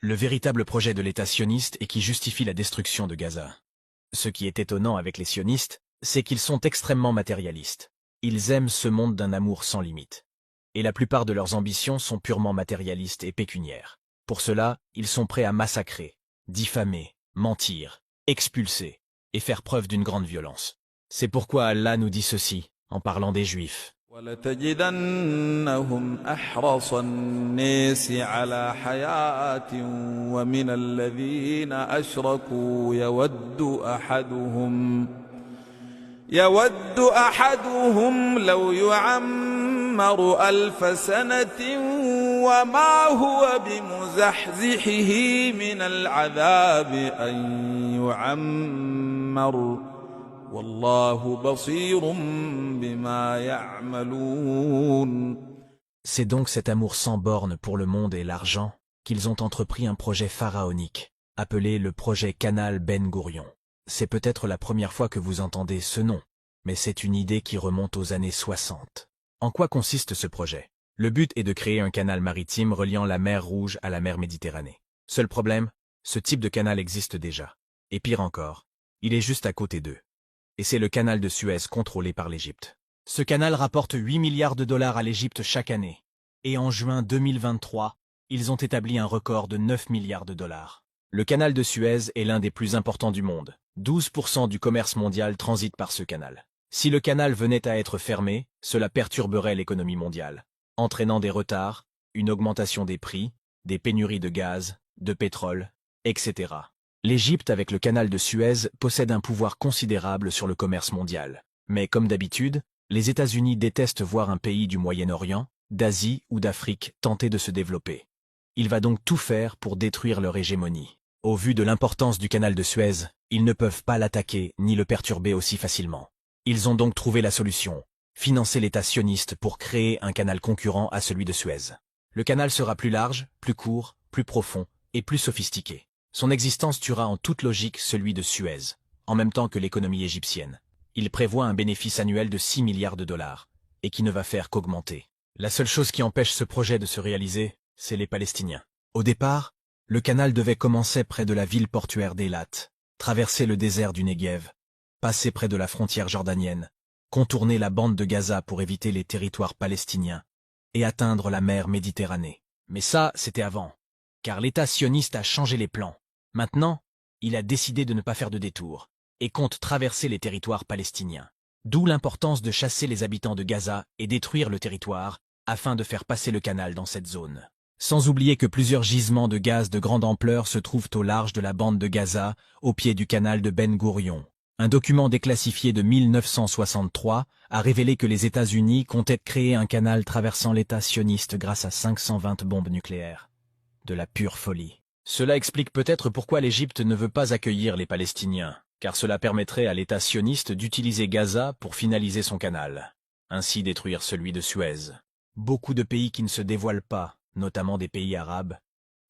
le véritable projet de l'État sioniste et qui justifie la destruction de Gaza. Ce qui est étonnant avec les sionistes, c'est qu'ils sont extrêmement matérialistes. Ils aiment ce monde d'un amour sans limite. Et la plupart de leurs ambitions sont purement matérialistes et pécuniaires. Pour cela, ils sont prêts à massacrer, diffamer, mentir, expulser et faire preuve d'une grande violence. C'est pourquoi Allah nous dit ceci, en parlant des Juifs. وَلَتَجِدَنَّهُمْ أَحْرَصَ النَّاسِ عَلَى حَيَاةٍ وَمِنَ الَّذِينَ أَشْرَكُوا يود أحدهم لو يعمر 1000 سنة وما هو بمزحزحه من العذاب أن يعمر والله بصير بما يعملون. C'est donc cet amour sans borne pour le monde et l'argent qu'ils ont entrepris un projet pharaonique, appelé le projet Canal Ben Gourion. C'est peut-être la première fois que vous entendez ce nom, mais c'est une idée qui remonte aux années 60. En quoi consiste ce projet? Le but est de créer un canal maritime reliant la mer Rouge à la mer Méditerranée. Seul problème, ce type de canal existe déjà. Et pire encore, il est juste à côté d'eux. Et c'est le canal de Suez contrôlé par l'Égypte. Ce canal rapporte 8 milliards de dollars à l'Égypte chaque année. Et en juin 2023, ils ont établi un record de 9 milliards de dollars. Le canal de Suez est l'un des plus importants du monde. 12% du commerce mondial transite par ce canal. Si le canal venait à être fermé, cela perturberait l'économie mondiale, entraînant des retards, une augmentation des prix, des pénuries de gaz, de pétrole, etc. L'Égypte, avec le canal de Suez, possède un pouvoir considérable sur le commerce mondial. Mais comme d'habitude, les États-Unis détestent voir un pays du Moyen-Orient, d'Asie ou d'Afrique tenter de se développer. Il va donc tout faire pour détruire leur hégémonie. Au vu de l'importance du canal de Suez, ils ne peuvent pas l'attaquer ni le perturber aussi facilement. Ils ont donc trouvé la solution, financer l'État sioniste pour créer un canal concurrent à celui de Suez. Le canal sera plus large, plus court, plus profond et plus sophistiqué. Son existence tuera en toute logique celui de Suez, en même temps que l'économie égyptienne. Il prévoit un bénéfice annuel de 6 milliards de dollars, et qui ne va faire qu'augmenter. La seule chose qui empêche ce projet de se réaliser, c'est les Palestiniens. Au départ, le canal devait commencer près de la ville portuaire d'Eilat, traverser le désert du Negev, passer près de la frontière jordanienne, contourner la bande de Gaza pour éviter les territoires palestiniens, et atteindre la mer Méditerranée. Mais ça, c'était avant, car l'État sioniste a changé les plans. Maintenant, il a décidé de ne pas faire de détour, et compte traverser les territoires palestiniens. D'où l'importance de chasser les habitants de Gaza et détruire le territoire, afin de faire passer le canal dans cette zone. Sans oublier que plusieurs gisements de gaz de grande ampleur se trouvent au large de la bande de Gaza, au pied du canal de Ben Gourion. Un document déclassifié de 1963 a révélé que les États-Unis comptaient créer un canal traversant l'État sioniste grâce à 520 bombes nucléaires. De la pure folie. Cela explique peut-être pourquoi l'Égypte ne veut pas accueillir les Palestiniens, car cela permettrait à l'État sioniste d'utiliser Gaza pour finaliser son canal, ainsi détruire celui de Suez. Beaucoup de pays qui ne se dévoilent pas, notamment des pays arabes,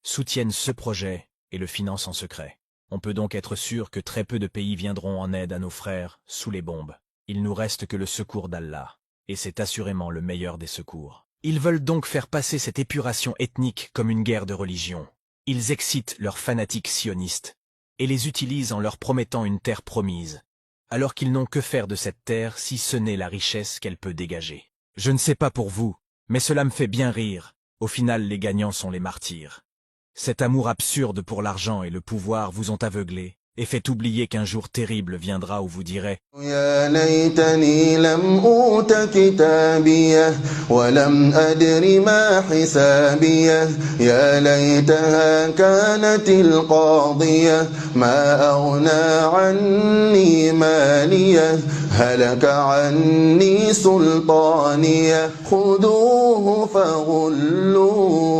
soutiennent ce projet et le financent en secret. On peut donc être sûr que très peu de pays viendront en aide à nos frères sous les bombes. Il nous reste que le secours d'Allah, et c'est assurément le meilleur des secours. Ils veulent donc faire passer cette épuration ethnique comme une guerre de religion. Ils excitent leurs fanatiques sionistes et les utilisent en leur promettant une terre promise, alors qu'ils n'ont que faire de cette terre si ce n'est la richesse qu'elle peut dégager. Je ne sais pas pour vous, mais cela me fait bien rire. Au final, les gagnants sont les martyrs. Cet amour absurde pour l'argent et le pouvoir vous ont aveuglé et fait oublier qu'un jour terrible viendra où vous direz يا ليتني لم أوت كتابيه ولم أدر ما حسابيه يا ليتها كانت القاضية ما أغنى عني ماليه هلك عني سلطانيه خذوه فغلوه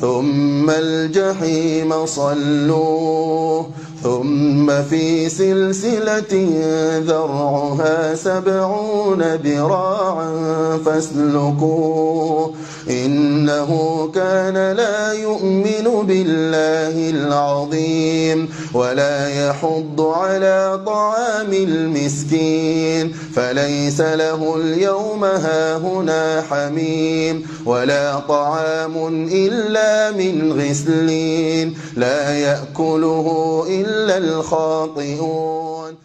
ثم الجحيم صلوه ثم في سلسلة ذرعها 70 ذراعا فاسلكوه إنه كان لا يؤمن بالله العظيم ولا يحض على طعام المسكين فليس له اليوم هاهنا حميم ولا طعام إلا من غسلين لا يأكله إلا الخاطئون